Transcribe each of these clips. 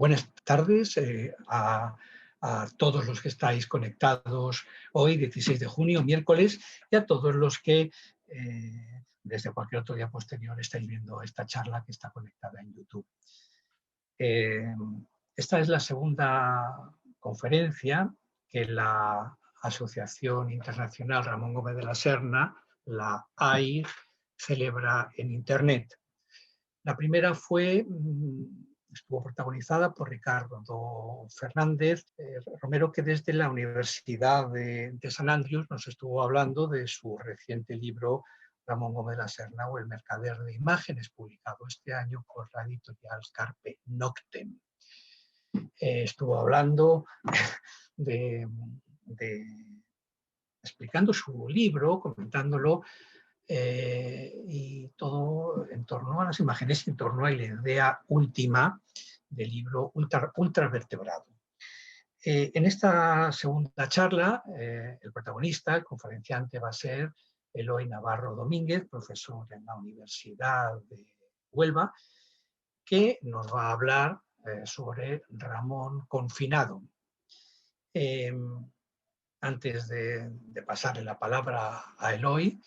Buenas tardes a todos los que estáis conectados hoy, 16 de junio, miércoles, y a todos los que desde cualquier otro día posterior estáis viendo esta charla que está conectada en YouTube. Esta es la segunda conferencia que la Asociación Internacional Ramón Gómez de la Serna, la AIR, celebra en Internet. La primera estuvo protagonizada por Ricardo Fernández Romero, que desde la Universidad de St. Andrews nos estuvo hablando de su reciente libro Ramón Gómez de la Serna o El mercader de imágenes, publicado este año por la editorial Carpe Noctem. Estuvo hablando explicando su libro, comentándolo, y todo en torno a las imágenes, en torno a la idea última del libro Ultravertebrado. En esta segunda charla, el protagonista, el conferenciante, va a ser Eloy Navarro Domínguez, profesor en la Universidad de Huelva, que nos va a hablar sobre Ramón Confinado. Antes de pasarle la palabra a Eloy,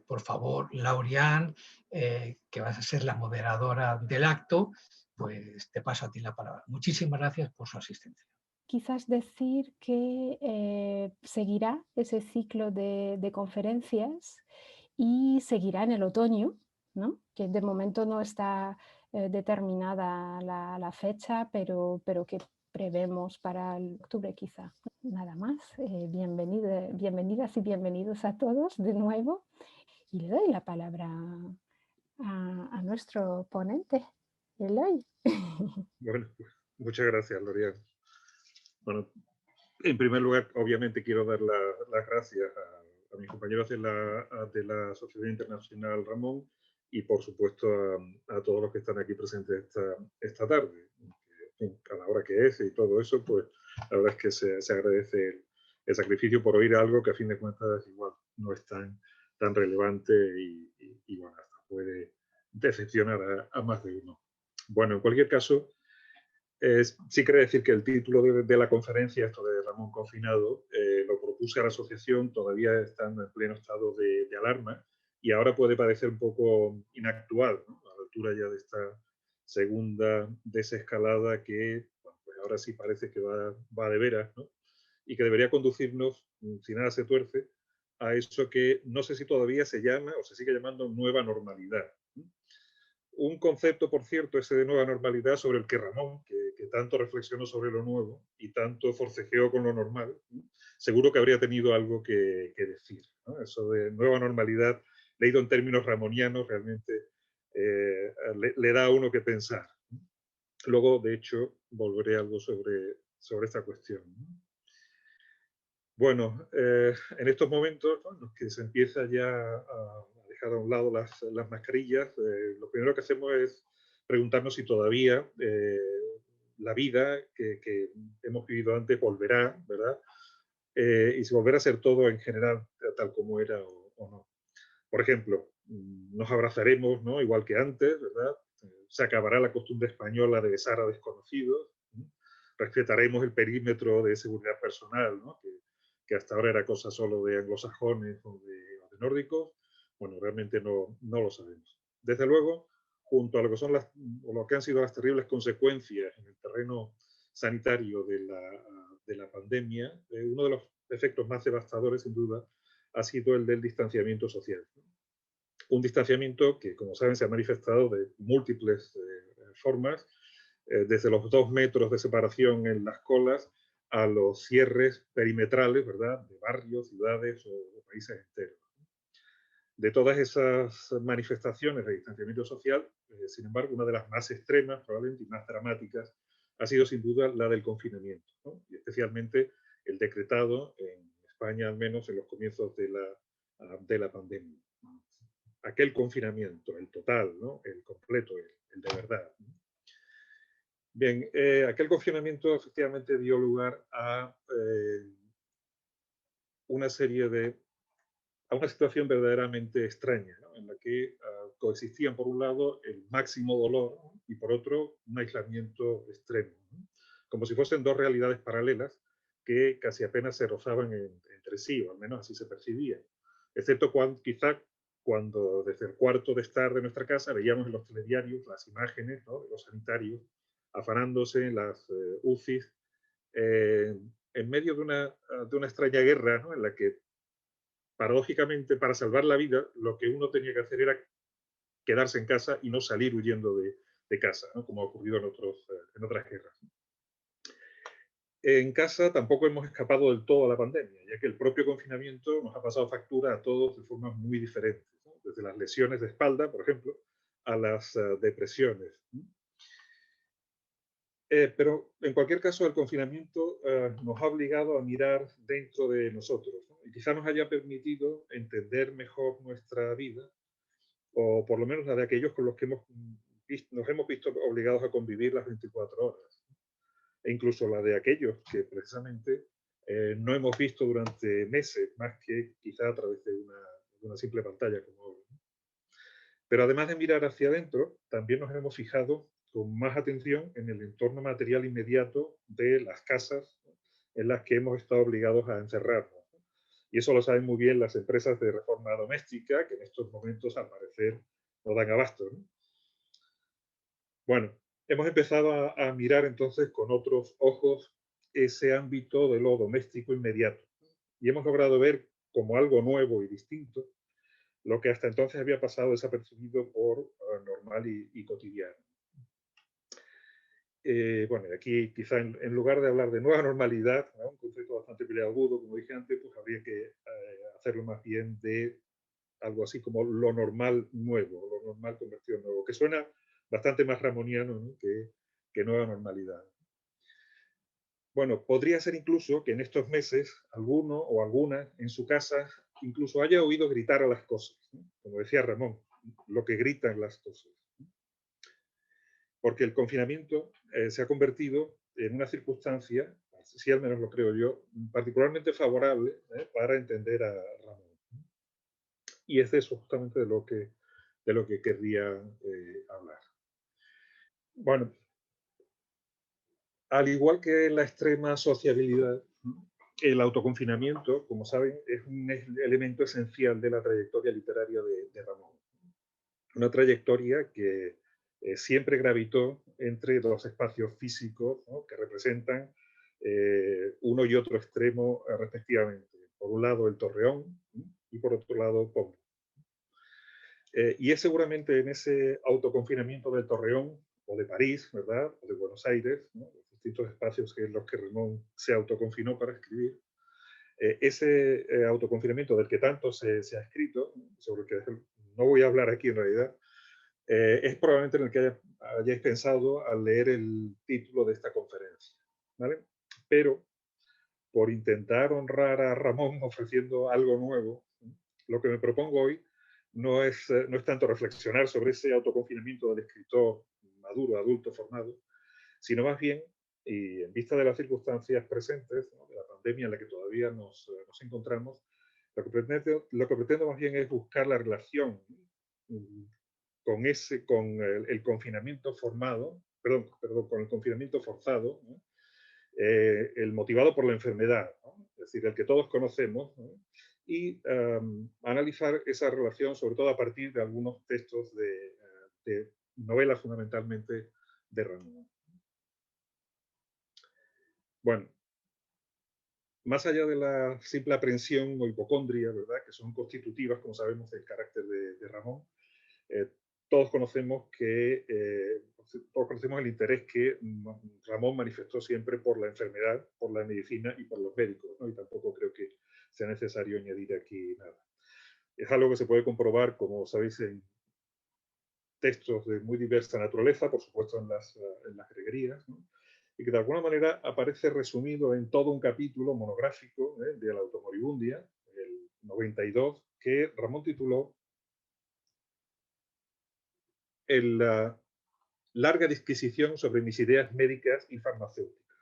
por favor, Laurian, que vas a ser la moderadora del acto, pues te paso a ti la palabra. Muchísimas gracias por su asistencia. Quizás decir que seguirá ese ciclo de conferencias y seguirá en el otoño, ¿no? Que de momento no está determinada la fecha, pero que prevemos para el octubre quizá. Nada más, bienvenidas y bienvenidos a todos de nuevo, y le doy la palabra a nuestro ponente, Eloy. Bueno, muchas gracias, Lorian. Bueno, en primer lugar, obviamente quiero dar las gracias a mis compañeros de la Asociación Internacional Ramón y, por supuesto, a todos los que están aquí presentes esta tarde. A la hora que es y todo eso, pues la verdad es que se agradece el sacrificio por oír algo que a fin de cuentas igual no es tan relevante y bueno, hasta puede decepcionar a más de uno. Bueno, en cualquier caso, sí quería decir que el título de la conferencia, esto de Ramón Confinado, lo propuse a la asociación todavía estando en pleno estado de alarma y ahora puede parecer un poco inactual, ¿no? A la altura ya de esta segunda desescalada que bueno, pues ahora sí parece que va de veras, ¿no? Y que debería conducirnos, si nada se tuerce, a eso que no sé si todavía se llama o se sigue llamando nueva normalidad. Un concepto, por cierto, ese de nueva normalidad, sobre el que Ramón, que tanto reflexionó sobre lo nuevo y tanto forcejeó con lo normal, seguro que habría tenido algo que decir, ¿no? Eso de nueva normalidad, leído en términos ramonianos, realmente le da a uno que pensar. Luego, de hecho, volveré a algo sobre esta cuestión. Bueno, en estos momentos, ¿no?, en los que se empieza ya a dejar a un lado las mascarillas, lo primero que hacemos es preguntarnos si todavía la vida que hemos vivido antes volverá, ¿verdad? Y si volverá a ser todo en general tal como era o no. Por ejemplo, nos abrazaremos, ¿no?, igual que antes, ¿verdad? Se acabará la costumbre española de besar a desconocidos. Respetaremos el perímetro de seguridad personal, ¿no?, que hasta ahora era cosa solo de anglosajones o de nórdicos. Bueno, realmente no lo sabemos. Desde luego, junto a lo que son lo que han sido las terribles consecuencias en el terreno sanitario de la pandemia, uno de los efectos más devastadores, sin duda, ha sido el del distanciamiento social. Un distanciamiento que, como saben, se ha manifestado de múltiples formas, desde los 2 metros de separación en las colas a los cierres perimetrales, ¿verdad?, de barrios, ciudades o países enteros. De todas esas manifestaciones de distanciamiento social, sin embargo, una de las más extremas, probablemente, y más dramáticas, ha sido sin duda la del confinamiento, ¿no? Y especialmente el decretado, en España al menos, en los comienzos de la pandemia. Aquel confinamiento, el total, ¿no?, el completo, el de verdad, ¿no? Bien, aquel confinamiento efectivamente dio lugar a una situación verdaderamente extraña, ¿no?, en la que coexistían por un lado el máximo dolor y por otro un aislamiento extremo, ¿no? Como si fuesen dos realidades paralelas que casi apenas se rozaban entre sí, o al menos así se percibía. Excepto quizá cuando desde el cuarto de estar de nuestra casa veíamos en los telediarios las imágenes, ¿no?, de los sanitarios afanándose en las UCIs en medio de una extraña guerra, ¿no?, en la que paradójicamente para salvar la vida lo que uno tenía que hacer era quedarse en casa y no salir huyendo de casa, ¿no?, como ha ocurrido en otras guerras. En casa tampoco hemos escapado del todo a la pandemia, ya que el propio confinamiento nos ha pasado factura a todos de formas muy diferentes, ¿no?, desde las lesiones de espalda, por ejemplo, a las depresiones. Pero en cualquier caso, el confinamiento nos ha obligado a mirar dentro de nosotros, ¿no? Y quizá nos haya permitido entender mejor nuestra vida, o por lo menos la de aquellos con los que nos hemos visto obligados a convivir las 24 horas, e incluso la de aquellos que precisamente no hemos visto durante meses, más que quizá a través de una simple pantalla como hoy. Pero además de mirar hacia adentro, también nos hemos fijado con más atención en el entorno material inmediato de las casas, ¿no?, en las que hemos estado obligados a encerrarnos. Y eso lo saben muy bien las empresas de reforma doméstica, que en estos momentos, al parecer, no dan abasto, ¿no? Bueno, hemos empezado a mirar entonces con otros ojos ese ámbito de lo doméstico inmediato. Y hemos logrado ver como algo nuevo y distinto lo que hasta entonces había pasado desapercibido por normal y cotidiano. Bueno, aquí quizá en lugar de hablar de nueva normalidad, ¿no?, un concepto bastante peleagudo, como dije antes, pues habría que hacerlo más bien de algo así como lo normal nuevo, lo normal convertido en nuevo, que suena bastante más ramoniano, ¿no?, que nueva normalidad. Bueno, podría ser incluso que en estos meses alguno o alguna en su casa incluso haya oído gritar a las cosas, ¿no?, como decía Ramón, lo que gritan las cosas. Porque el confinamiento se ha convertido en una circunstancia, si al menos lo creo yo, particularmente favorable para entender a Ramón. Y es de eso justamente de lo que querría hablar. Bueno, al igual que la extrema sociabilidad, el autoconfinamiento, como saben, es un elemento esencial de la trayectoria literaria de Ramón. Una trayectoria que siempre gravitó entre dos espacios físicos, ¿no?, que representan uno y otro extremo respectivamente. Por un lado el Torreón y por otro lado Pombo. Y es seguramente en ese autoconfinamiento del Torreón o de París, ¿verdad?, o de Buenos Aires, ¿no?, los distintos espacios en los que Ramón se autoconfinó para escribir, ese autoconfinamiento del que tanto se ha escrito, sobre el que no voy a hablar aquí en realidad, es probablemente en el que hayáis pensado al leer el título de esta conferencia, ¿vale? Pero por intentar honrar a Ramón ofreciendo algo nuevo, lo que me propongo hoy no es tanto reflexionar sobre ese autoconfinamiento del escritor maduro, adulto, formado, sino más bien, y en vista de las circunstancias presentes, ¿no?, de la pandemia en la que todavía nos encontramos, lo que pretendo más bien es buscar la relación con el confinamiento formado, perdón, con el confinamiento forzado, ¿no?, el motivado por la enfermedad, ¿no?, es decir, el que todos conocemos, ¿no?, y analizar esa relación, sobre todo a partir de algunos textos de novelas fundamentalmente de Ramón. Bueno, más allá de la simple aprensión o hipocondria, ¿verdad?, que son constitutivas, como sabemos, del carácter de Ramón, eh, todos conocemos el interés que Ramón manifestó siempre por la enfermedad, por la medicina y por los médicos, ¿no? Y tampoco creo que sea necesario añadir aquí nada. Es algo que se puede comprobar, como sabéis, en textos de muy diversa naturaleza, por supuesto en las greguerías, ¿no?, y que de alguna manera aparece resumido en todo un capítulo monográfico de la Automoribundia, el 92, que Ramón tituló la larga disquisición sobre mis ideas médicas y farmacéuticas.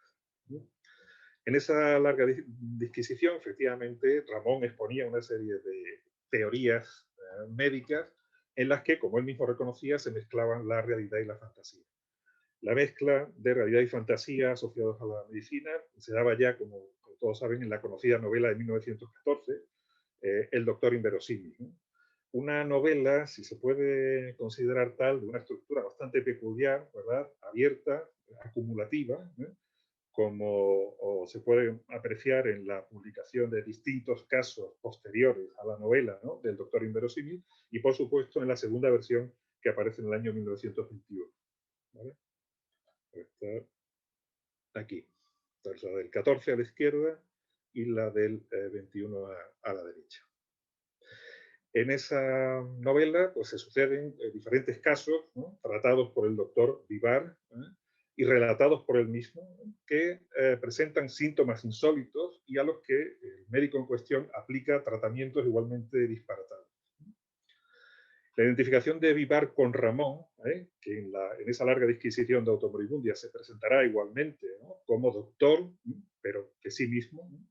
En esa larga disquisición, efectivamente, Ramón exponía una serie de teorías médicas en las que, como él mismo reconocía, se mezclaban la realidad y la fantasía. La mezcla de realidad y fantasía asociados a la medicina se daba ya, como todos saben, en la conocida novela de 1914, El doctor inverosímil, ¿no? Una novela, si se puede considerar tal, de una estructura bastante peculiar, ¿verdad? Abierta, acumulativa, ¿eh? Como se puede apreciar en la publicación de distintos casos posteriores a la novela, ¿no?, del doctor inverosímil, y por supuesto en la segunda versión que aparece en el año 1921. ¿Vale? Está aquí. Está la del 14 a la izquierda y la del 21 a la derecha. En esa novela pues, se suceden diferentes casos, ¿no?, tratados por el doctor Vivar, y relatados por él mismo, ¿no?, que presentan síntomas insólitos y a los que el médico en cuestión aplica tratamientos igualmente disparatados. La identificación de Vivar con Ramón, que en esa larga disquisición de Automoribundia se presentará igualmente, ¿no?, como doctor, pero que sí mismo, ¿no?,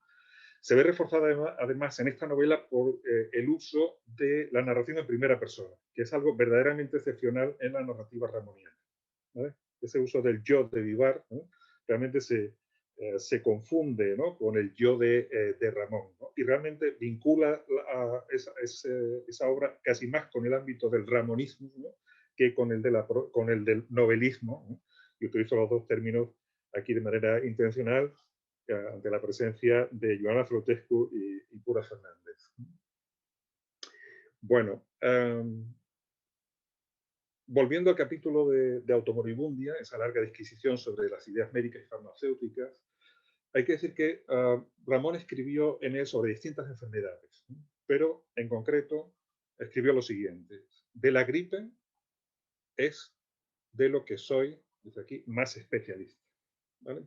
se ve reforzada además en esta novela por el uso de la narración en primera persona, que es algo verdaderamente excepcional en la narrativa ramoniana, ¿vale? Ese uso del yo de Vivar, ¿no?, realmente se confunde, ¿no?, con el yo de Ramón, ¿no?, y realmente vincula a esa obra casi más con el ámbito del ramonismo, ¿no?, que con el del novelismo, ¿no? Y utilizo los dos términos aquí de manera intencional, ante la presencia de Joana Frotescu y Pura Fernández. Bueno, volviendo al capítulo de Automoribundia, esa larga disquisición sobre las ideas médicas y farmacéuticas, hay que decir que Ramón escribió en él sobre distintas enfermedades, pero en concreto escribió lo siguiente: de la gripe es de lo que soy, desde aquí, más especialista, ¿vale?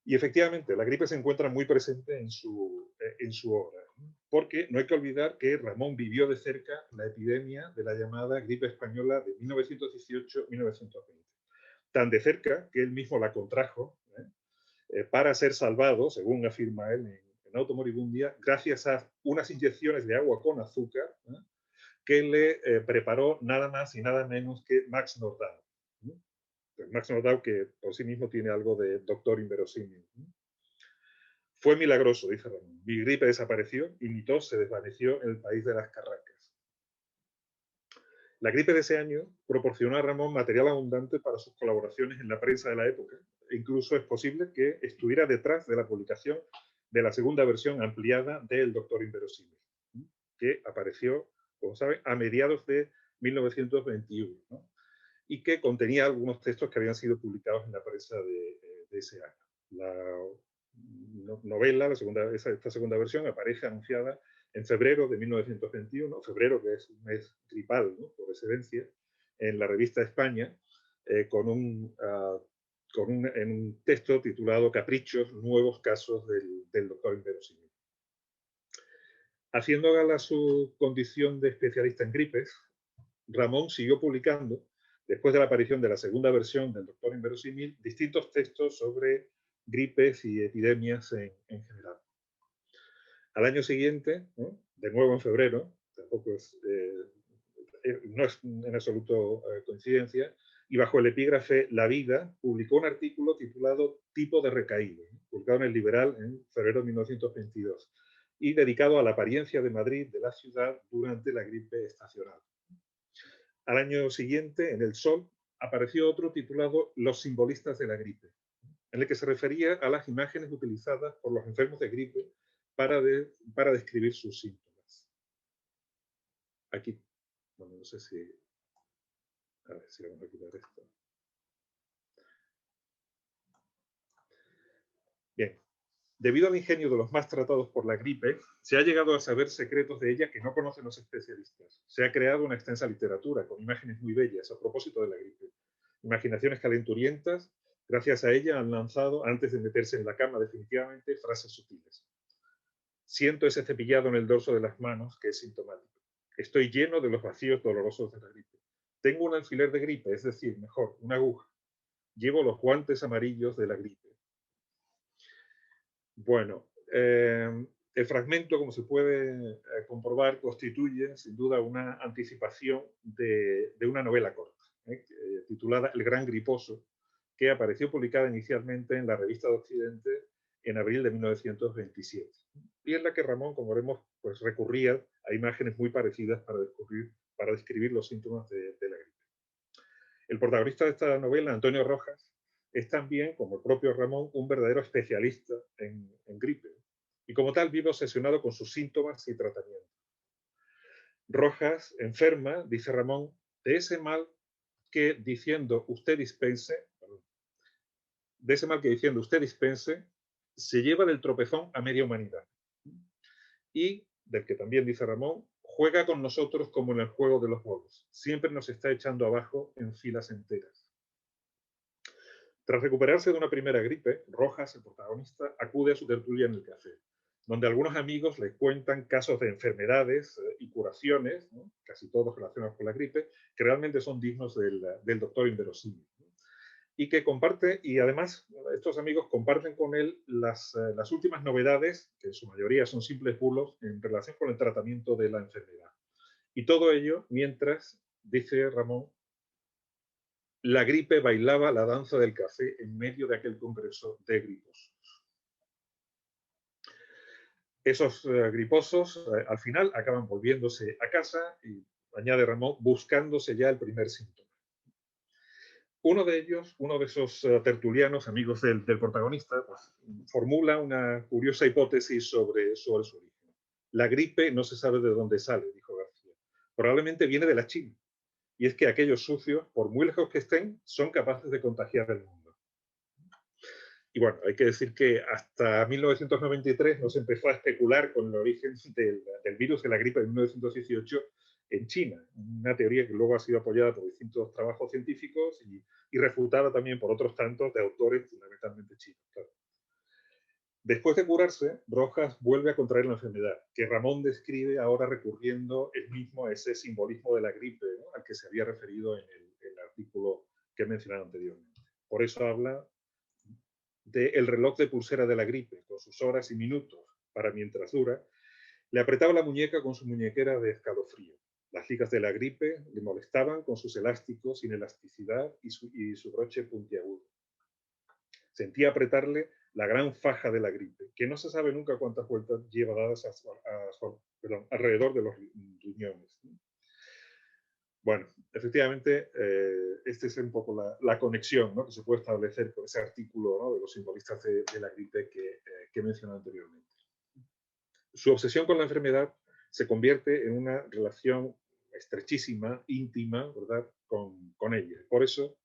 Y efectivamente, la gripe se encuentra muy presente en su obra, porque no hay que olvidar que Ramón vivió de cerca la epidemia de la llamada gripe española de 1918-1920. Tan de cerca que él mismo la contrajo, para ser salvado, según afirma él en Automoribundia, gracias a unas inyecciones de agua con azúcar, que le preparó nada más y nada menos que Max Nordau. Max Nordau, que por sí mismo tiene algo de doctor inverosímil. Fue milagroso, dice Ramón. Mi gripe desapareció y mi tos se desvaneció en el país de las carracas. La gripe de ese año proporcionó a Ramón material abundante para sus colaboraciones en la prensa de la época. E incluso es posible que estuviera detrás de la publicación de la segunda versión ampliada del doctor inverosímil, que apareció, como saben, a mediados de 1921, ¿no?, y que contenía algunos textos que habían sido publicados en la prensa de ese año. La novela, esta segunda versión, aparece anunciada en febrero de 1921, febrero que es un mes gripal, ¿no?, por excelencia, en la revista España, en un texto titulado Caprichos, nuevos casos del doctor inverosímil. Haciendo gala a su condición de especialista en gripes, Ramón siguió publicando, después de la aparición de la segunda versión del doctor inverosímil, distintos textos sobre gripes y epidemias en general. Al año siguiente, ¿no?, de nuevo en febrero, tampoco no es en absoluto coincidencia, y bajo el epígrafe La Vida, publicó un artículo titulado Tipo de recaído, ¿no?, publicado en El Liberal en febrero de 1922, y dedicado a la apariencia de Madrid, de la ciudad, durante la gripe estacional. Al año siguiente, en El Sol, apareció otro titulado Los simbolistas de la gripe, en el que se refería a las imágenes utilizadas por los enfermos de gripe para describir sus síntomas. Aquí, bueno, no sé si... A ver si vamos a quitar esto. Bien. Debido al ingenio de los más tratados por la gripe, se ha llegado a saber secretos de ella que no conocen los especialistas. Se ha creado una extensa literatura con imágenes muy bellas a propósito de la gripe. Imaginaciones calenturientas, gracias a ella, han lanzado, antes de meterse en la cama definitivamente, frases sutiles. Siento ese cepillado en el dorso de las manos que es sintomático. Estoy lleno de los vacíos dolorosos de la gripe. Tengo un alfiler de gripe, es decir, mejor, una aguja. Llevo los guantes amarillos de la gripe. Bueno, El fragmento, como se puede comprobar, constituye sin duda una anticipación de una novela corta, titulada El Gran Griposo, que apareció publicada inicialmente en la Revista de Occidente en abril de 1927. Y en la que Ramón, como veremos, pues recurría a imágenes muy parecidas para describir los síntomas de la gripe. El protagonista de esta novela, Antonio Rojas, es también, como el propio Ramón, un verdadero especialista en gripe. Y como tal vive obsesionado con sus síntomas y tratamientos. Rojas enferma, dice Ramón, de ese mal que diciendo usted dispense, se lleva del tropezón a media humanidad. Y del que también dice Ramón, juega con nosotros como en el juego de los bolos. Siempre nos está echando abajo en filas enteras. Tras recuperarse de una primera gripe, Rojas, el protagonista, acude a su tertulia en el café, donde algunos amigos le cuentan casos de enfermedades y curaciones, ¿no?, casi todos relacionados con la gripe, que realmente son dignos del doctor inverosímil. Y que comparte, y además estos amigos comparten con él las últimas novedades, que en su mayoría son simples bulos, en relación con el tratamiento de la enfermedad. Y todo ello mientras, dice Ramón, la gripe bailaba la danza del café en medio de aquel congreso de griposos. Esos griposos al final acaban volviéndose a casa y, añade Ramón, buscándose ya el primer síntoma. Uno de ellos, uno de esos tertulianos, amigos del protagonista, pues, formula una curiosa hipótesis sobre su origen. La gripe no se sabe de dónde sale, dijo García. Probablemente viene de la China. Y es que aquellos sucios, por muy lejos que estén, son capaces de contagiar el mundo. Y bueno, hay que decir que hasta 1993 no se empezó a especular con el origen del virus de la gripe de 1918 en China. Una teoría que luego ha sido apoyada por distintos trabajos científicos y refutada también por otros tantos de autores fundamentalmente chinos. Claro. Después de curarse, Rojas vuelve a contraer la enfermedad, que Ramón describe ahora recurriendo él mismo a ese simbolismo de la gripe, ¿no?, al que se había referido en el artículo que he mencionado anteriormente. Por eso habla del reloj de pulsera de la gripe, con sus horas y minutos, para mientras dura, le apretaba la muñeca con su muñequera de escalofrío. Las ligas de la gripe le molestaban con sus elásticos sin elasticidad y su broche puntiagudo. Sentía apretarle la gran faja de la gripe, que no se sabe nunca cuántas vueltas lleva dadas alrededor de los riñones. Bueno, efectivamente, esta es un poco la conexión, ¿no?, que se puede establecer con ese artículo, ¿no?, de los simbolistas de la gripe que he mencionado anteriormente. Su obsesión con la enfermedad se convierte en una relación estrechísima, íntima, ¿verdad?, con ella. Por eso,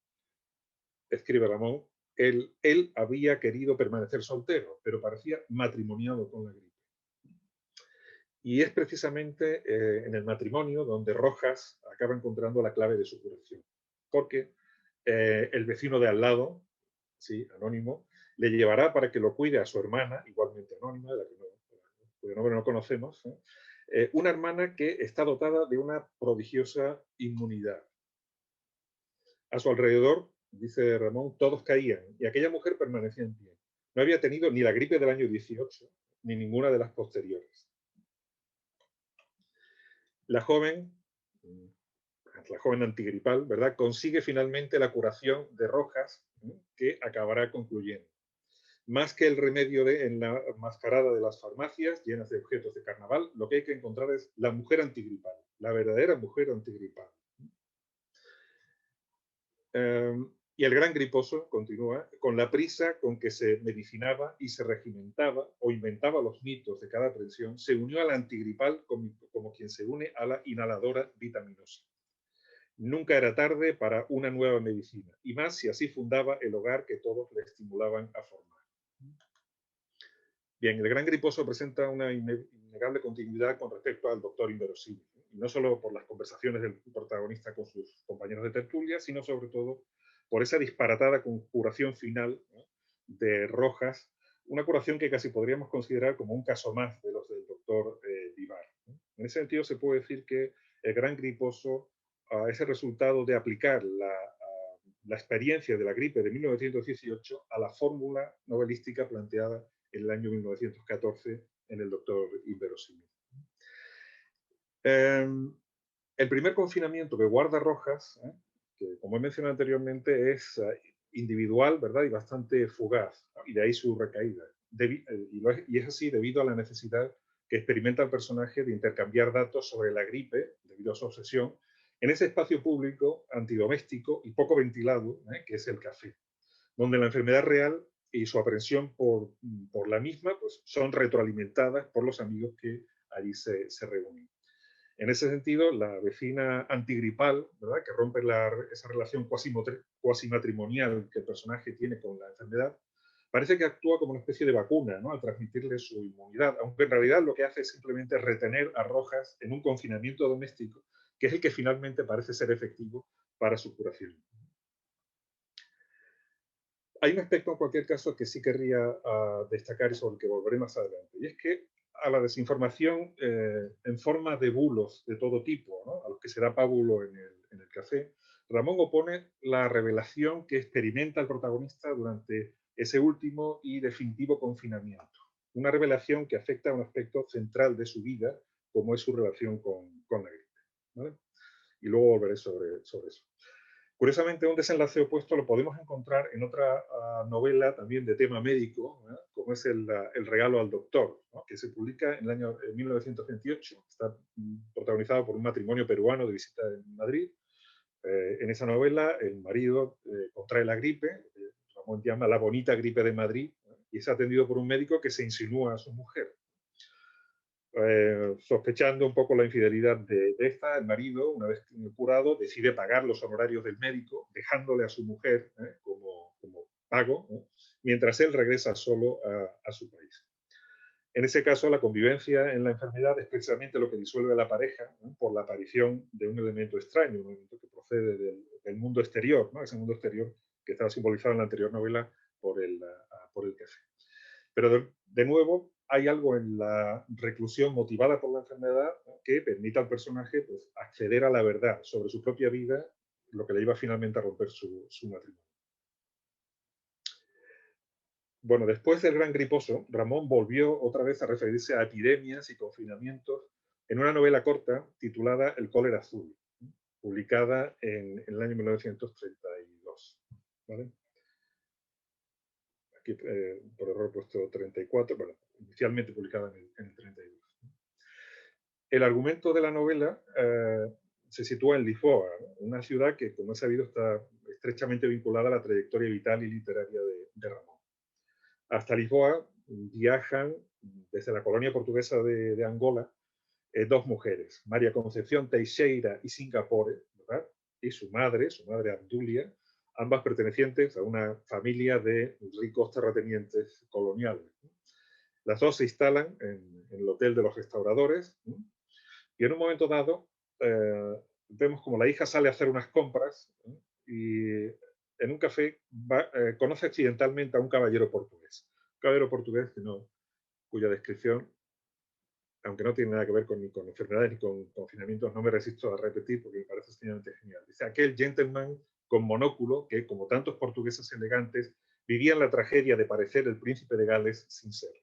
escribe Ramón, él había querido permanecer soltero, pero parecía matrimoniado con la gripe. Y es precisamente en el matrimonio donde Rojas acaba encontrando la clave de su curación. Porque el vecino de al lado, sí, anónimo, le llevará para que lo cuide a su hermana, igualmente anónima, de la cuyo nombre no conocemos, una hermana que está dotada de una prodigiosa inmunidad. A su alrededor, dice Ramón, todos caían y aquella mujer permanecía en pie. No había tenido ni la gripe del año 18, ni ninguna de las posteriores. La joven antigripal, ¿verdad?, consigue finalmente la curación de Rojas, que acabará concluyendo. Más que el remedio en la mascarada de las farmacias llenas de objetos de carnaval, lo que hay que encontrar es la mujer antigripal, la verdadera mujer antigripal. Y el gran griposo, continúa, con la prisa con que se medicinaba y se regimentaba o inventaba los mitos de cada presión, se unió al antigripal como quien se une a la inhaladora vitaminosa. Nunca era tarde para una nueva medicina, y más si así fundaba el hogar que todos le estimulaban a formar. Bien, el gran griposo presenta una innegable continuidad con respecto al doctor inverosímil, y no solo por las conversaciones del protagonista con sus compañeros de tertulia, sino sobre todo por esa disparatada curación final, ¿no?, de Rojas, una curación que casi podríamos considerar como un caso más de los del doctor Vivar. En ese sentido se puede decir que el gran griposo es el resultado de aplicar la experiencia de la gripe de 1918 a la fórmula novelística planteada en el año 1914 en el doctor inverosímil. El primer confinamiento que guarda Rojas, que como he mencionado anteriormente es individual, ¿verdad? Y bastante fugaz, ¿no? Y de ahí su recaída. Y es así debido a la necesidad que experimenta el personaje de intercambiar datos sobre la gripe, debido a su obsesión, en ese espacio público, antidoméstico y poco ventilado, que es el café, donde la enfermedad real y su aprensión por la misma pues, son retroalimentadas por los amigos que allí se reúnen. En ese sentido, la vecina antigripal, ¿verdad?, que rompe esa relación cuasi matrimonial que el personaje tiene con la enfermedad, parece que actúa como una especie de vacuna, ¿no?, al transmitirle su inmunidad, aunque en realidad lo que hace es simplemente retener a Rojas en un confinamiento doméstico, que es el que finalmente parece ser efectivo para su curación. Hay un aspecto, en cualquier caso, que sí querría destacar y sobre el que volveré más adelante, y es que a la desinformación en forma de bulos de todo tipo, ¿no?, a los que se da pábulo en el café, Ramón opone la revelación que experimenta el protagonista durante ese último y definitivo confinamiento. Una revelación que afecta a un aspecto central de su vida, como es su relación con la gripe, ¿vale? Y luego volveré sobre eso. Curiosamente, un desenlace opuesto lo podemos encontrar en otra novela también de tema médico, ¿no?, como es el regalo al doctor, ¿no?, que se publica en el año 1928. Está protagonizado por un matrimonio peruano de visita en Madrid. En esa novela, el marido contrae la gripe, Ramón llama la bonita gripe de Madrid, ¿no?, y es atendido por un médico que se insinúa a su mujer. Sospechando un poco la infidelidad de esta, el marido, una vez curado, decide pagar los honorarios del médico, dejándole a su mujer como pago, ¿no?, mientras él regresa solo a su país. En ese caso, la convivencia en la enfermedad es precisamente lo que disuelve a la pareja, ¿no?, por la aparición de un elemento extraño, un elemento que procede del mundo exterior, ¿no?, ese mundo exterior que estaba simbolizado en la anterior novela por el café. Pero de nuevo, hay algo en la reclusión motivada por la enfermedad, ¿no?, que permite al personaje pues, acceder a la verdad sobre su propia vida, lo que le lleva finalmente a romper su matrimonio. Bueno, después del Gran Griposo, Ramón volvió otra vez a referirse a epidemias y confinamientos en una novela corta titulada El cólera azul, publicada en el año 1932. ¿Vale? Aquí por error he puesto 34, bueno, inicialmente publicada en el 32. El argumento de la novela se sitúa en Lisboa, ¿no?, una ciudad que, como es sabido, está estrechamente vinculada a la trayectoria vital y literaria de Ramón. Hasta Lisboa viajan desde la colonia portuguesa de Angola dos mujeres, María Concepción Teixeira y Singapore, ¿verdad?, y su madre Abdulia, ambas pertenecientes a una familia de ricos terratenientes coloniales. Las dos se instalan en el Hotel de los Restauradores, ¿no?, y en un momento dado vemos como la hija sale a hacer unas compras, ¿no?, y en un café conoce accidentalmente a un caballero portugués. Un caballero portugués cuya descripción, aunque no tiene nada que ver ni con enfermedades ni con confinamientos, no me resisto a repetir porque me parece sencillamente genial. Dice, aquel gentleman con monóculo que, como tantos portugueses elegantes, vivía en la tragedia de parecer el príncipe de Gales sin serlo.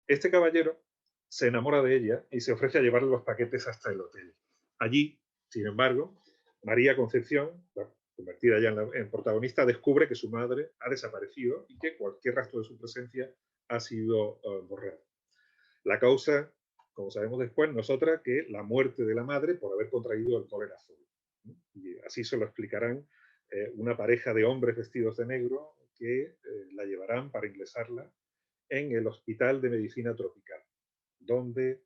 Este caballero se enamora de ella y se ofrece a llevarle los paquetes hasta el hotel. Allí, sin embargo, María Concepción, convertida ya en protagonista, descubre que su madre ha desaparecido y que cualquier rastro de su presencia ha sido borrado. La causa, como sabemos después, no es otra que la muerte de la madre por haber contraído el cólera azul. Y así se lo explicarán una pareja de hombres vestidos de negro que la llevarán para ingresarla en el Hospital de Medicina Tropical, donde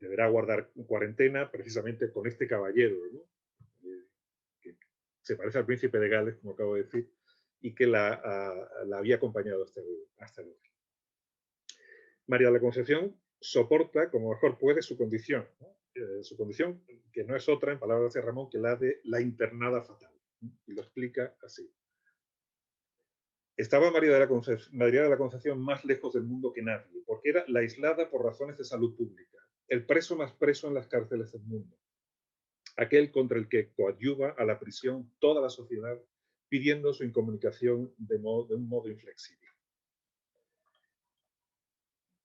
deberá guardar cuarentena precisamente con este caballero, ¿no?, que se parece al príncipe de Gales, como acabo de decir, y que la había acompañado hasta el hotel. María de la Concepción soporta como mejor puede su condición, ¿no?, su condición que no es otra, en palabras de Ramón, que la de la internada fatal, ¿no?, y lo explica así. Estaba María de la Concepción más lejos del mundo que nadie, porque era la aislada por razones de salud pública, el preso más preso en las cárceles del mundo, aquel contra el que coadyuva a la prisión toda la sociedad, pidiendo su incomunicación de un modo inflexible.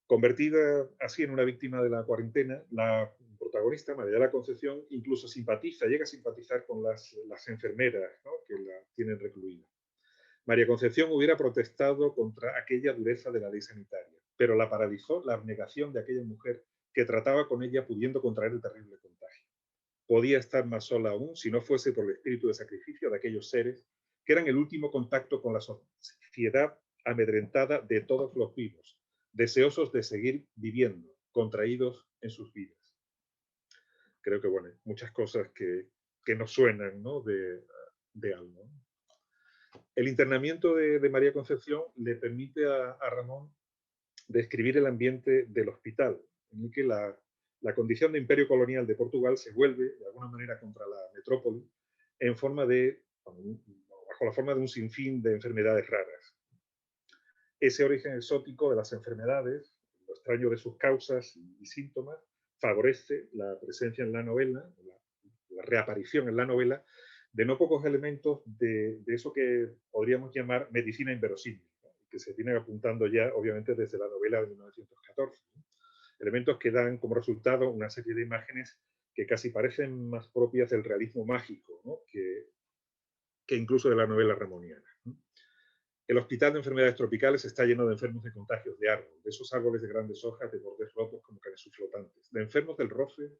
Convertida así en una víctima de la cuarentena, la protagonista, María de la Concepción, incluso llega a simpatizar con las enfermeras, ¿no?, que la tienen recluida. María Concepción hubiera protestado contra aquella dureza de la ley sanitaria, pero la paralizó la abnegación de aquella mujer que trataba con ella pudiendo contraer el terrible contagio. Podía estar más sola aún si no fuese por el espíritu de sacrificio de aquellos seres que eran el último contacto con la sociedad amedrentada de todos los vivos, deseosos de seguir viviendo, contraídos en sus vidas. Creo que, bueno, muchas cosas que nos suenan, ¿no?, de algo. El internamiento de María Concepción le permite a Ramón describir el ambiente del hospital, en el que la condición de imperio colonial de Portugal se vuelve, de alguna manera, contra la metrópoli, bajo la forma de un sinfín de enfermedades raras. Ese origen exótico de las enfermedades, lo extraño de sus causas y síntomas, favorece la presencia en la novela, la reaparición en la novela, de no pocos elementos de eso que podríamos llamar medicina inverosímil, ¿no?, que se vienen apuntando ya, obviamente, desde la novela de 1914. ¿no? Elementos que dan como resultado una serie de imágenes que casi parecen más propias del realismo mágico, ¿no?, que incluso de la novela ramoniana. ¿no? El hospital de enfermedades tropicales está lleno de enfermos de contagios de árbol, de esos árboles de grandes hojas, de bordes rotos como cabezas flotantes, de enfermos del roce,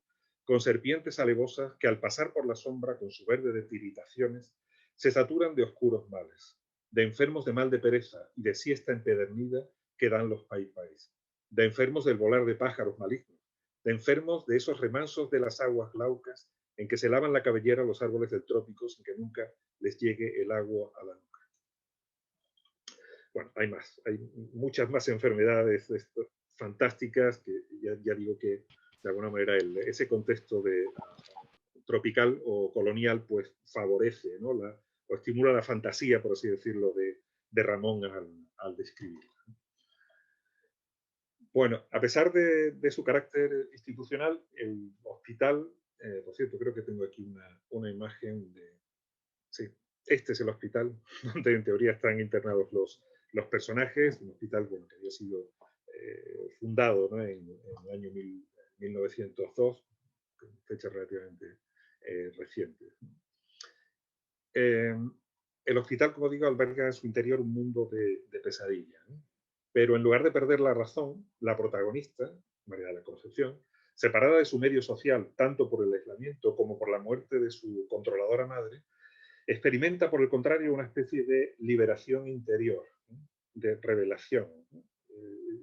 con serpientes alevosas que al pasar por la sombra con su verde de tiritaciones se saturan de oscuros males, de enfermos de mal de pereza y de siesta empedernida que dan los paipais, de enfermos del volar de pájaros malignos, de enfermos de esos remansos de las aguas glaucas en que se lavan la cabellera los árboles del trópico sin que nunca les llegue el agua a la nuca. Bueno, hay muchas más enfermedades fantásticas que ya digo que de alguna manera ese contexto tropical o colonial pues favorece, ¿no?, o estimula la fantasía, por así decirlo, de Ramón al describirla. Bueno, a pesar de su carácter institucional, el hospital, por cierto, creo que tengo aquí una imagen de... Sí, este es el hospital donde en teoría están internados los personajes, un hospital, bueno, que había sido fundado, ¿no?, en el año 1902, con fecha relativamente reciente. El hospital, como digo, alberga en su interior un mundo de pesadilla, ¿no? Pero en lugar de perder la razón, la protagonista, María de la Concepción, separada de su medio social, tanto por el aislamiento como por la muerte de su controladora madre, experimenta, por el contrario, una especie de liberación interior, ¿no?, de revelación, ¿no?,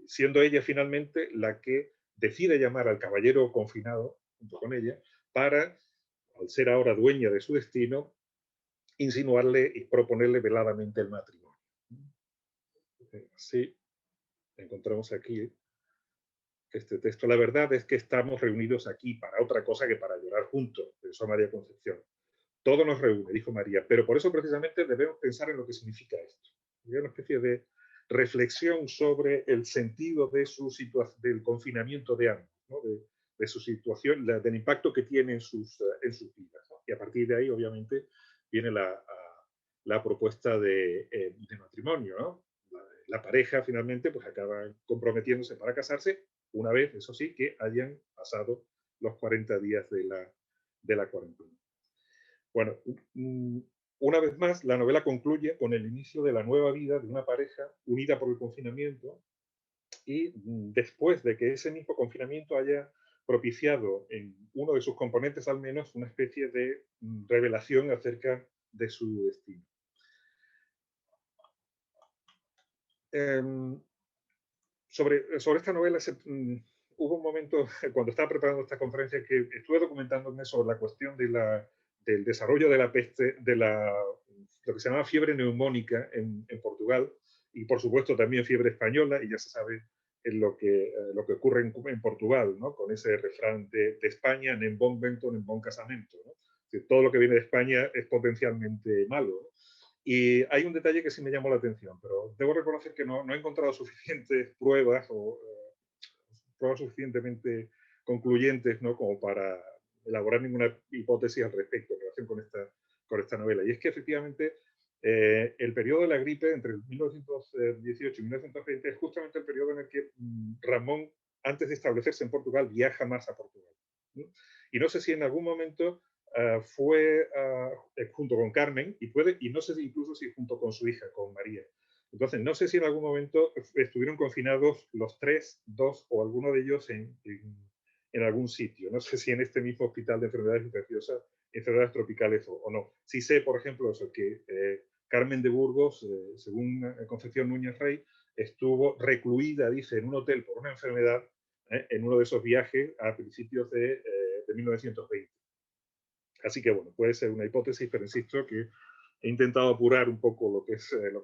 siendo ella finalmente la que decide llamar al caballero confinado, junto con ella, para, al ser ahora dueña de su destino, insinuarle y proponerle veladamente el matrimonio. Así encontramos aquí este texto. La verdad es que estamos reunidos aquí para otra cosa que para llorar juntos, pensó María Concepción. Todo nos reúne, dijo María, pero por eso precisamente debemos pensar en lo que significa esto. Hay una especie de reflexión sobre el sentido de del confinamiento de ambos, ¿no?, de su situación, del impacto que tiene en sus vidas, ¿no? Y a partir de ahí, obviamente, viene la propuesta de matrimonio, ¿no? La pareja finalmente pues acaba comprometiéndose para casarse una vez, eso sí, que hayan pasado los 40 días de la cuarentena. Bueno, una vez más, la novela concluye con el inicio de la nueva vida de una pareja unida por el confinamiento y después de que ese mismo confinamiento haya propiciado en uno de sus componentes al menos una especie de revelación acerca de su destino. Sobre esta novela hubo un momento cuando estaba preparando esta conferencia que estuve documentándome sobre la cuestión del desarrollo de la peste, lo que se llama fiebre neumónica en Portugal y por supuesto también fiebre española, y ya se sabe lo que ocurre en Portugal, ¿no?, con ese refrán de España, nen bon vento, nen bon casamento, ¿no? Todo lo que viene de España es potencialmente malo, ¿no? Y hay un detalle que sí me llamó la atención, pero debo reconocer que no he encontrado suficientes pruebas o pruebas suficientemente concluyentes, ¿no?, como para elaborar ninguna hipótesis al respecto en relación con esta novela. Y es que efectivamente El periodo de la gripe entre 1918 y 1920 es justamente el periodo en el que Ramón, antes de establecerse en Portugal, viaja más a Portugal, ¿no? Y no sé si en algún momento fue junto con Carmen, y no sé si incluso si junto con su hija, con María. Entonces, no sé si en algún momento estuvieron confinados los tres, dos o alguno de ellos en algún sitio. No sé si en este mismo hospital de enfermedades infecciosas, enfermedades tropicales o no. Sí sé, por ejemplo, eso, que Carmen de Burgos, según Concepción Núñez Rey, estuvo recluida, dice, en un hotel por una enfermedad en uno de esos viajes a principios de 1920. Así que, bueno, puede ser una hipótesis, pero insisto que he intentado apurar un poco lo que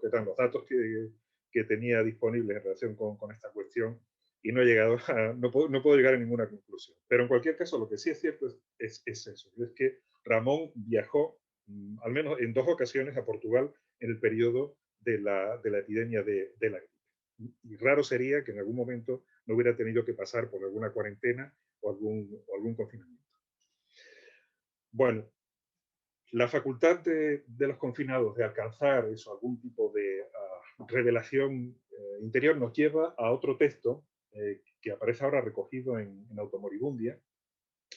eran los datos que tenía disponibles en relación con esta cuestión y no he llegado no puedo llegar a ninguna conclusión. Pero en cualquier caso, lo que sí es cierto es eso, es que Ramón viajó al menos en 2 ocasiones a Portugal en el periodo de la epidemia de la gripe. Y raro sería que en algún momento no hubiera tenido que pasar por alguna cuarentena o algún confinamiento. Bueno, la facultad de los confinados de alcanzar eso, algún tipo de revelación interior nos lleva a otro texto que aparece ahora recogido en Automoribundia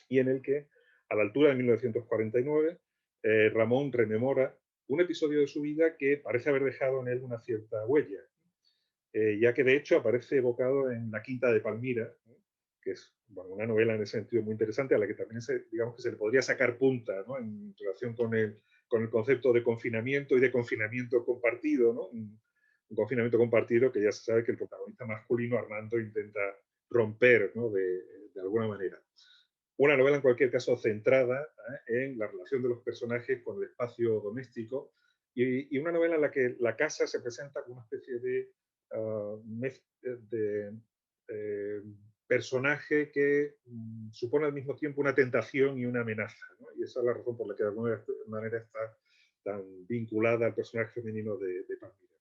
y en el que, a la altura de 1949, Ramón rememora un episodio de su vida que parece haber dejado en él una cierta huella, ya que de hecho aparece evocado en La Quinta de Palmira, que es una novela en ese sentido muy interesante, a la que también digamos que se le podría sacar punta, ¿no?, en relación con el concepto de confinamiento y de confinamiento compartido, ¿no? Un confinamiento compartido que ya se sabe que el protagonista masculino, Armando, intenta romper, ¿no?, de alguna manera. Una novela, en cualquier caso, centrada en la relación de los personajes con el espacio doméstico y una novela en la que la casa se presenta como una especie de personaje que supone al mismo tiempo una tentación y una amenaza, ¿no? Y esa es la razón por la que de alguna manera está tan vinculada al personaje femenino de Palmira.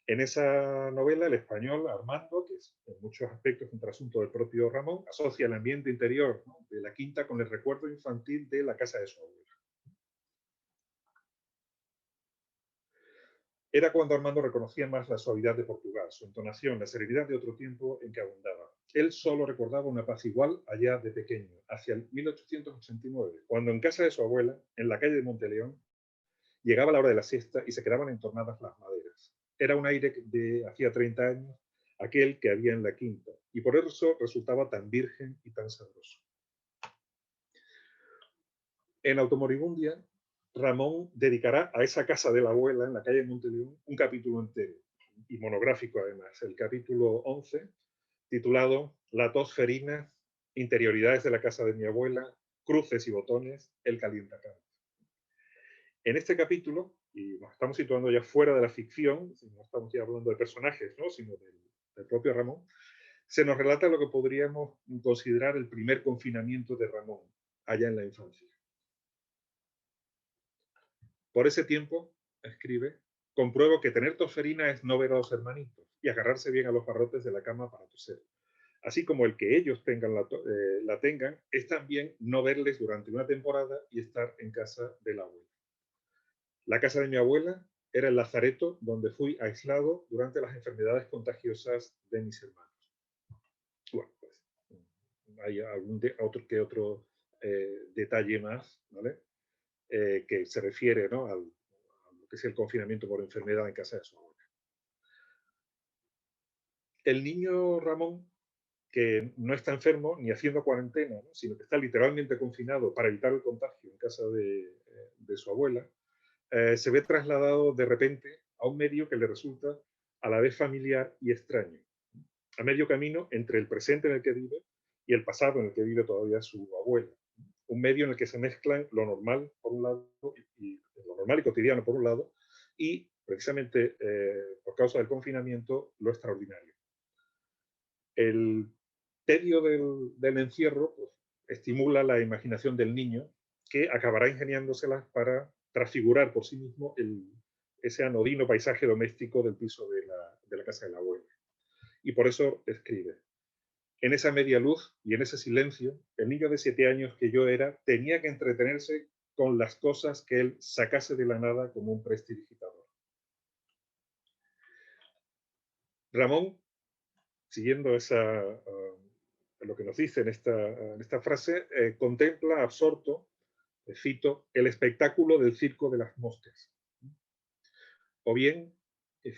En esa novela, el español Armando, que es en muchos aspectos un trasunto del propio Ramón, asocia el ambiente interior, ¿no?, de la quinta con el recuerdo infantil de la casa de su abuela. Era cuando Armando reconocía más la suavidad de Portugal, su entonación, la serenidad de otro tiempo en que abundaba. Él solo recordaba una paz igual allá de pequeño, hacia el 1889, cuando en casa de su abuela, en la calle de Monteleón, llegaba la hora de la siesta y se quedaban entornadas las maderas. Era un aire de hacía 30 años, aquel que había en la quinta, y por eso resultaba tan virgen y tan sabroso. En Automoribundia, Ramón dedicará a esa casa de la abuela en la calle de Monteleón un capítulo entero, y monográfico además, el capítulo 11, titulado La tos ferina, interioridades de la casa de mi abuela, cruces y botones, el calientacamas. En este capítulo, y nos estamos situando ya fuera de la ficción, no estamos ya hablando de personajes, ¿no?, sino del propio Ramón, se nos relata lo que podríamos considerar el primer confinamiento de Ramón, allá en la infancia. Por ese tiempo, escribe, compruebo que tener tosferina es no ver a los hermanitos y agarrarse bien a los barrotes de la cama para toser. Así como el que ellos tengan la tengan, es también no verles durante una temporada y estar en casa de la abuela. La casa de mi abuela era el lazareto donde fui aislado durante las enfermedades contagiosas de mis hermanos. Bueno, pues hay otro detalle más, ¿vale?, que se refiere, ¿no?, a lo que es el confinamiento por enfermedad en casa de su abuela. El niño Ramón, que no está enfermo ni haciendo cuarentena, ¿no?, sino que está literalmente confinado para evitar el contagio en casa de su abuela, se ve trasladado de repente a un medio que le resulta a la vez familiar y extraño, a medio camino entre el presente en el que vive y el pasado en el que vive todavía su abuela. Un medio en el que se mezclan lo normal, por un lado, y lo normal y cotidiano, por un lado, y precisamente por causa del confinamiento, lo extraordinario. El tedio del encierro pues, estimula la imaginación del niño, que acabará ingeniándoselas para transfigurar por sí mismo ese anodino paisaje doméstico del piso de la casa de la abuela. Y por eso escribe: en esa media luz y en ese silencio, el niño de 7 años que yo era tenía que entretenerse con las cosas que él sacase de la nada como un prestidigitador. Ramón, siguiendo lo que nos dice en esta frase, contempla absorto, cito, el espectáculo del circo de las moscas. O bien,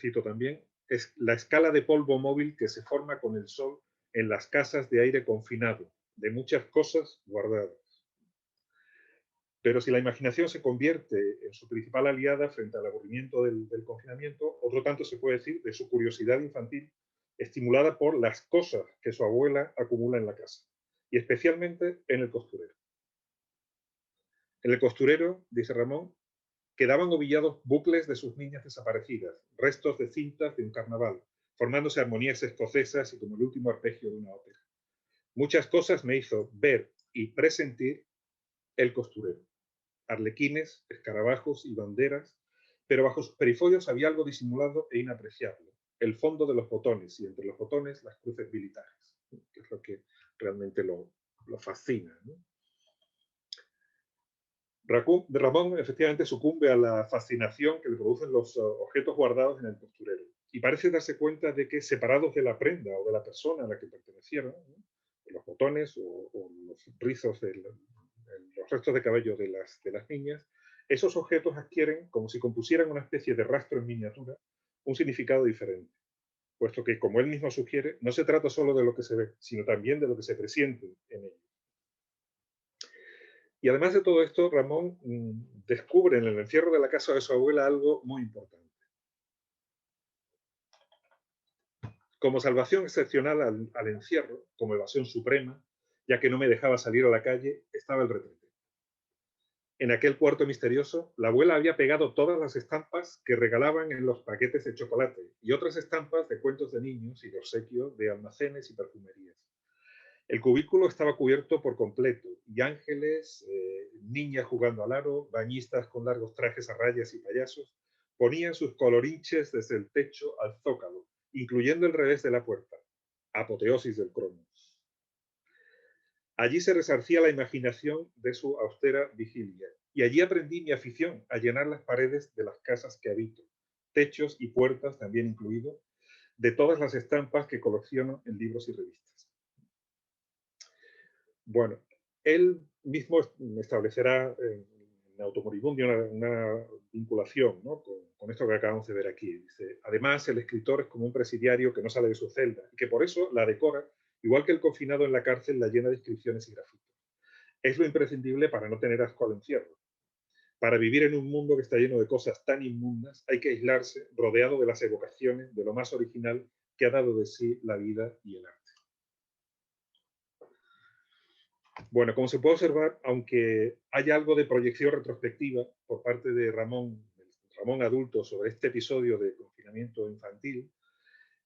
cito también, es la escala de polvo móvil que se forma con el sol en las casas de aire confinado, de muchas cosas guardadas. Pero si la imaginación se convierte en su principal aliada frente al aburrimiento del confinamiento, otro tanto se puede decir de su curiosidad infantil, estimulada por las cosas que su abuela acumula en la casa, y especialmente en el costurero. En el costurero, dice Ramón, quedaban ovillados bucles de sus niñas desaparecidas, restos de cintas de un carnaval, formándose armonías escocesas y como el último arpegio de una ópera. Muchas cosas me hizo ver y presentir el costurero. Arlequines, escarabajos y banderas, pero bajo sus perifolios había algo disimulado e inapreciable, el fondo de los botones, y entre los botones las cruces militares, que es lo que realmente lo fascina, ¿no? Ramón efectivamente sucumbe a la fascinación que le producen los objetos guardados en el costurero y parece darse cuenta de que separados de la prenda o de la persona a la que pertenecieron, ¿no?, los botones o los rizos, los restos de cabello de las niñas, esos objetos adquieren, como si compusieran una especie de rastro en miniatura, un significado diferente, puesto que, como él mismo sugiere, no se trata solo de lo que se ve, sino también de lo que se presiente en ellos. Y además de todo esto, Ramón descubre en el encierro de la casa de su abuela algo muy importante. Como salvación excepcional al encierro, como evasión suprema, ya que no me dejaba salir a la calle, estaba el retrete. En aquel cuarto misterioso, la abuela había pegado todas las estampas que regalaban en los paquetes de chocolate y otras estampas de cuentos de niños y de obsequios de almacenes y perfumerías. El cubículo estaba cubierto por completo, y ángeles, niñas jugando al aro, bañistas con largos trajes a rayas y payasos, ponían sus colorinches desde el techo al zócalo, incluyendo el revés de la puerta, apoteosis del cromo. Allí se resarcía la imaginación de su austera vigilia, y allí aprendí mi afición a llenar las paredes de las casas que habito, techos y puertas también incluidos, de todas las estampas que colecciono en libros y revistas. Bueno, él mismo establecerá en Automoribundio una vinculación, ¿no?, con esto que acabamos de ver aquí. Dice, además, el escritor es como un presidiario que no sale de su celda y que por eso la decora, igual que el confinado en la cárcel la llena de inscripciones y grafitos. Es lo imprescindible para no tener asco al encierro. Para vivir en un mundo que está lleno de cosas tan inmundas, hay que aislarse, rodeado de las evocaciones de lo más original que ha dado de sí la vida y el arte. Bueno, como se puede observar, aunque haya algo de proyección retrospectiva por parte de Ramón adulto sobre este episodio de confinamiento infantil,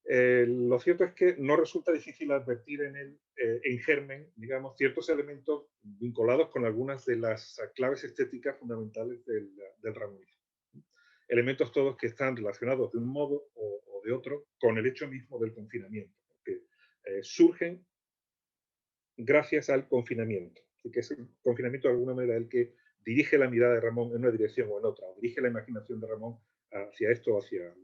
lo cierto es que no resulta difícil advertir en él, en germen, digamos, ciertos elementos vinculados con algunas de las claves estéticas fundamentales del ramonismo. Elementos todos que están relacionados de un modo o de otro con el hecho mismo del confinamiento, que surgen gracias al confinamiento. Así que es el confinamiento de alguna manera el que dirige la mirada de Ramón en una dirección o en otra, o dirige la imaginación de Ramón hacia esto o hacia...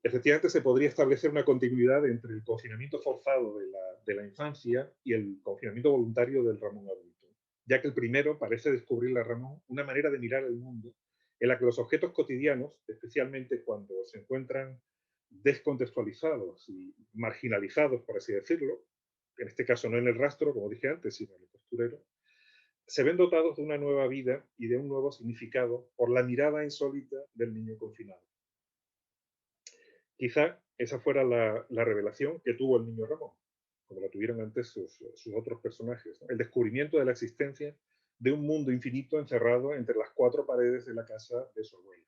Efectivamente, se podría establecer una continuidad entre el confinamiento forzado de la infancia y el confinamiento voluntario del Ramón adulto, ya que el primero parece descubrirle a Ramón una manera de mirar el mundo en la que los objetos cotidianos, especialmente cuando se encuentran descontextualizados y marginalizados, por así decirlo, en este caso no en el rastro, como dije antes, sino en el costurero, se ven dotados de una nueva vida y de un nuevo significado por la mirada insólita del niño confinado. Quizá esa fuera la revelación que tuvo el niño Ramón, como la tuvieron antes sus otros personajes, ¿no? El descubrimiento de la existencia de un mundo infinito encerrado entre las cuatro paredes de la casa de su abuela.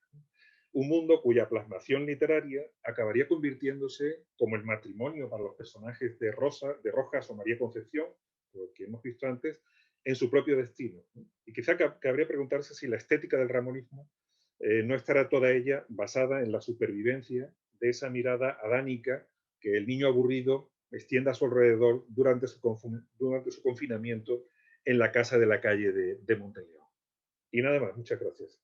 Un mundo cuya plasmación literaria acabaría convirtiéndose, como el matrimonio para los personajes de Rojas o María Concepción, lo que hemos visto antes, en su propio destino. Y quizá cabría preguntarse si la estética del ramonismo no estará toda ella basada en la supervivencia de esa mirada adánica que el niño aburrido extiende a su alrededor durante su confinamiento en la Casa de la Calle de Monteleón. Y nada más, muchas gracias.